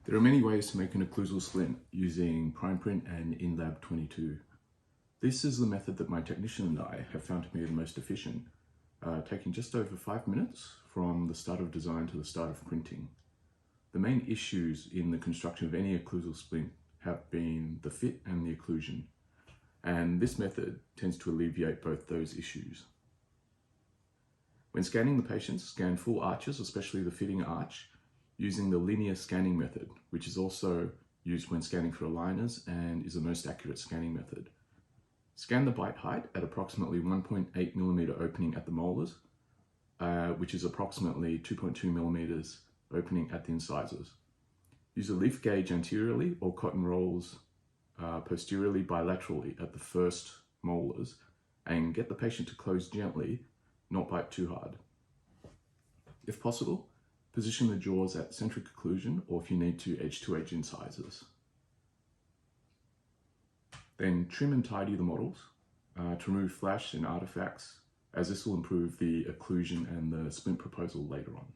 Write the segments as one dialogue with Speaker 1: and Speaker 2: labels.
Speaker 1: There are many ways to make an occlusal splint using Primeprint and InLab 22. This is the method that my technician and I have found to be the most efficient, taking just over 5 minutes from the start of design to the start of printing. The main issues in the construction of any occlusal splint have been the fit and the occlusion, and this method tends to alleviate both those issues. When scanning the patients, scan full arches, especially the fitting arch, using the linear scanning method, which is also used when scanning for aligners and is the most accurate scanning method. Scan the bite height at approximately 1.8 millimeter opening at the molars, which is approximately 2.2 millimeters opening at the incisors. Use a leaf gauge anteriorly or cotton rolls posteriorly bilaterally at the first molars and get the patient to close gently, not bite too hard. If possible, position the jaws at centric occlusion, or if you need to, edge-to-edge incisors. Then trim and tidy the models to remove flash and artifacts, as this will improve the occlusion and the splint proposal later on.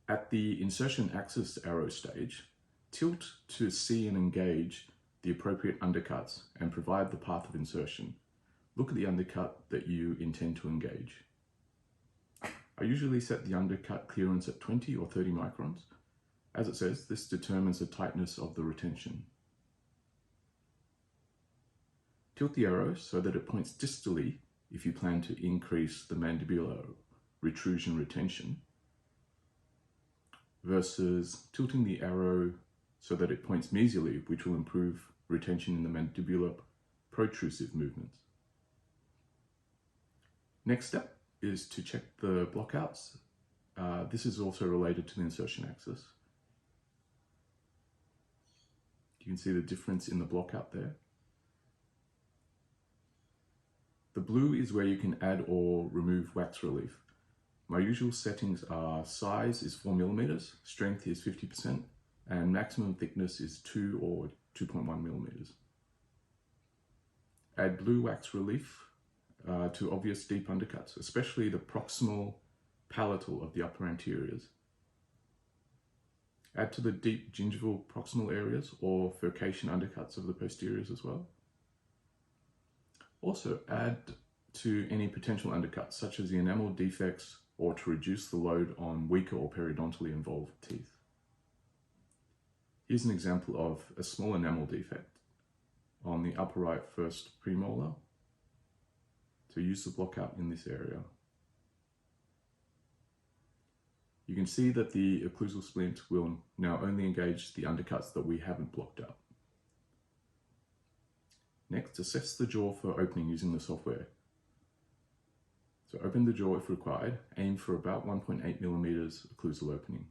Speaker 1: At the insertion axis arrow stage, tilt to see and engage the appropriate undercuts and provide the path of insertion. Look at the undercut that you intend to engage. I usually set the undercut clearance at 20 or 30 microns. As it says, this determines the tightness of the retention. Tilt the arrow so that it points distally if you plan to increase the mandibular retrusion retention, versus tilting the arrow so that it points mesially, which will improve retention in the mandibular protrusive movements. Next step is to check the blockouts. This is also related to the insertion axis. You can see the difference in the blockout there. The blue is where you can add or remove wax relief. My usual settings are size is 4 millimeters, strength is 50%, and maximum thickness is 2 or 2.1 millimeters. Add blue wax relief to obvious deep undercuts, especially the proximal palatal of the upper anteriors. Add to the deep gingival proximal areas or furcation undercuts of the posteriors as well. Also add to any potential undercuts, such as the enamel defects, or to reduce the load on weaker or periodontally involved teeth. Here's an example of a small enamel defect on the upper right first premolar. So use the blockout in this area. You can see that the occlusal splint will now only engage the undercuts that we haven't blocked out. Next, assess the jaw for opening using the software. So open the jaw if required, aim for about 1.8 millimeters occlusal opening.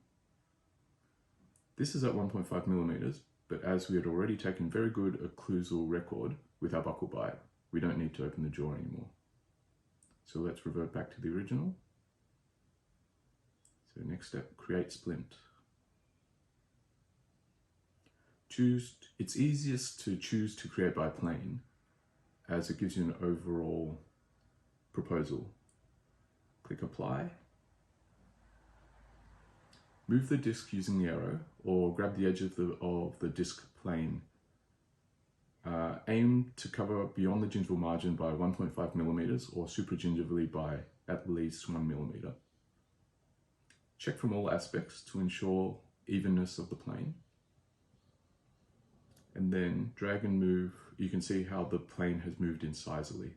Speaker 1: This is at 1.5 millimeters, but as we had already taken very good occlusal record with our buccal bite, we don't need to open the jaw anymore. So let's revert back to the original. So next step, create splint. It's easiest to choose to create by plane, as it gives you an overall proposal. Click apply. Move the disc using the arrow, or grab the edge of the disc plane. Aim to cover beyond the gingival margin by 1.5 millimeters or supragingivally by at least 1 millimeter. Check from all aspects to ensure evenness of the plane. And then drag and move. You can see how the plane has moved incisally.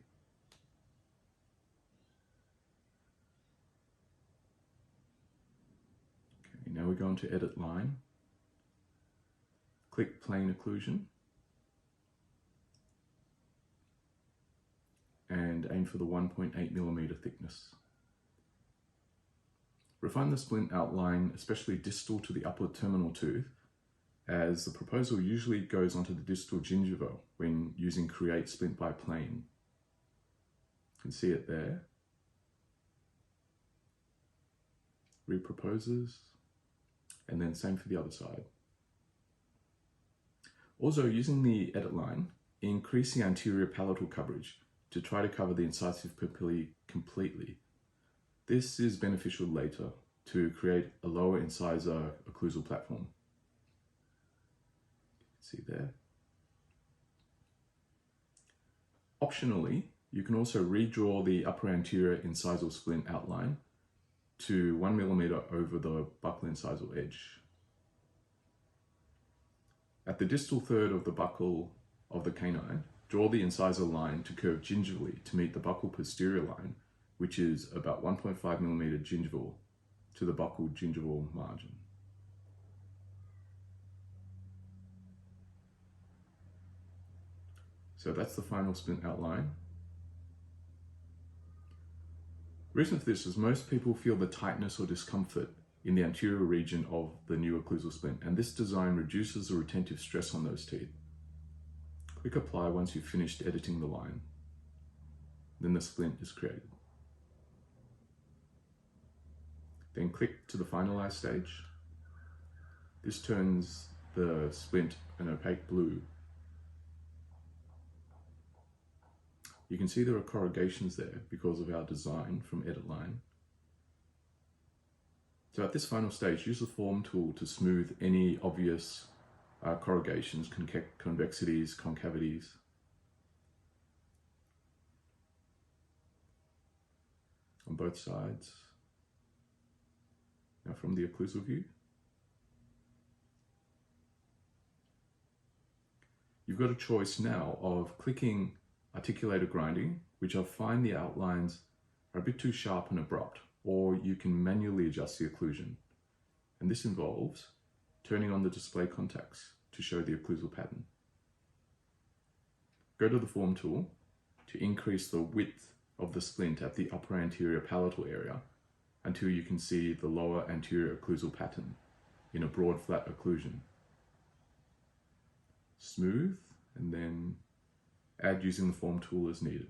Speaker 1: Okay, now we go on to edit line. Click plane occlusion. And aim for the 1.8 millimeter thickness. Refine the splint outline, especially distal to the upper terminal tooth, as the proposal usually goes onto the distal gingiva when using create splint by plane. You can see it there. Reproposes, and then same for the other side. Also, using the edit line, increase the anterior palatal coverage to try to cover the incisive papillae completely. This is beneficial later to create a lower incisor occlusal platform. See there. Optionally, you can also redraw the upper anterior incisal splint outline to 1 mm over the buccal incisal edge. At the distal third of the buccal of the canine, draw the incisor line to curve gingivally to meet the buccal posterior line, which is about 1.5 mm gingival to the buccal gingival margin. So that's the final splint outline. Reason for this is most people feel the tightness or discomfort in the anterior region of the new occlusal splint, and this design reduces the retentive stress on those teeth. Click apply once you've finished editing the line. Then the splint is created. Then click to the finalize stage. This turns the splint an opaque blue. You can see there are corrugations there because of our design from edit line. So at this final stage, use the form tool to smooth any obvious corrugations, convexities, concavities. On both sides. Now from the occlusal view, you've got a choice now of clicking articulated grinding, which I find the outlines are a bit too sharp and abrupt, or you can manually adjust the occlusion. And this involves turning on the display contacts to show the occlusal pattern. Go to the form tool to increase the width of the splint at the upper anterior palatal area until you can see the lower anterior occlusal pattern in a broad flat occlusion. Smooth, and then add using the form tool as needed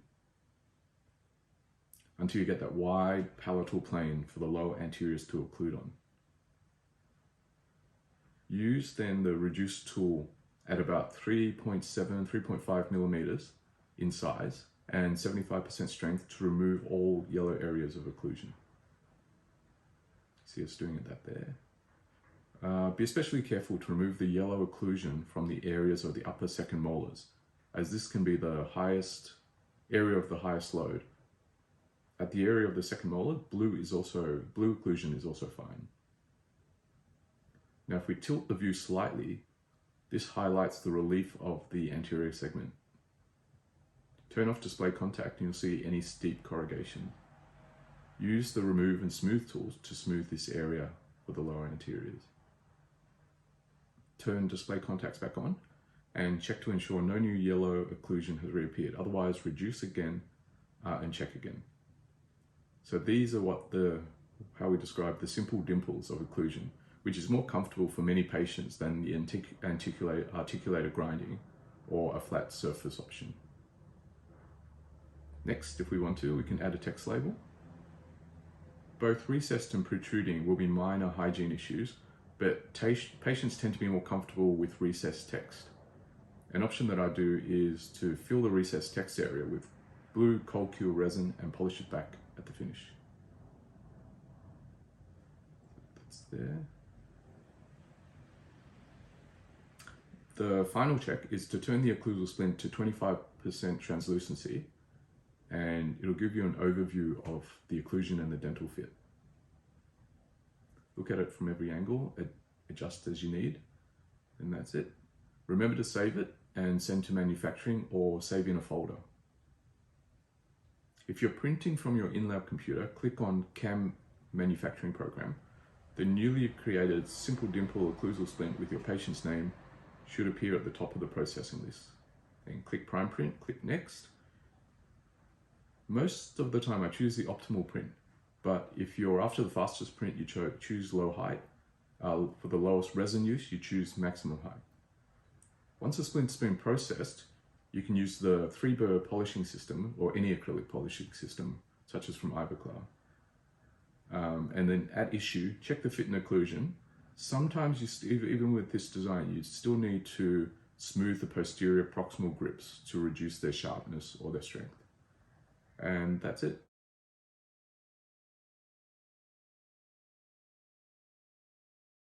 Speaker 1: until you get that wide palatal plane for the lower anteriors to occlude on. Use then the reduce tool at about 3.7, 3.5 millimeters in size and 75% strength to remove all yellow areas of occlusion. See us doing that there. Be especially careful to remove the yellow occlusion from the areas of the upper second molars, as this can be the highest area of the highest load. At the area of the second molar, blue occlusion is also fine. Now if we tilt the view slightly, this highlights the relief of the anterior segment. Turn off display contact and you'll see any steep corrugation. Use the remove and smooth tools to smooth this area for the lower anteriors. Turn display contacts back on and check to ensure no new yellow occlusion has reappeared. Otherwise, reduce again and check again. So these are how we describe the simple dimples of occlusion, which is more comfortable for many patients than the articulated grinding or a flat surface option. Next, if we want to, we can add a text label. Both recessed and protruding will be minor hygiene issues, but patients tend to be more comfortable with recessed text. An option that I do is to fill the recessed text area with blue cold cure resin and polish it back at the finish. That's there. The final check is to turn the occlusal splint to 25% translucency, and it'll give you an overview of the occlusion and the dental fit. Look at it from every angle, adjust as you need, and that's it. Remember to save it and send to manufacturing or save in a folder. If you're printing from your in-lab computer, click on CAM Manufacturing Program. The newly created simple dimple occlusal splint with your patient's name should appear at the top of the processing list. Then click Primeprint, click Next. Most of the time I choose the optimal print, but if you're after the fastest print, you choose low height. For the lowest resin use, you choose maximum height. Once the splint's been processed, you can use the 3-burr polishing system or any acrylic polishing system, such as from Ivoclar. And then at issue, check the fit and occlusion. Sometimes, even with this design, you still need to smooth the posterior proximal grips to reduce their sharpness or their strength. And that's it.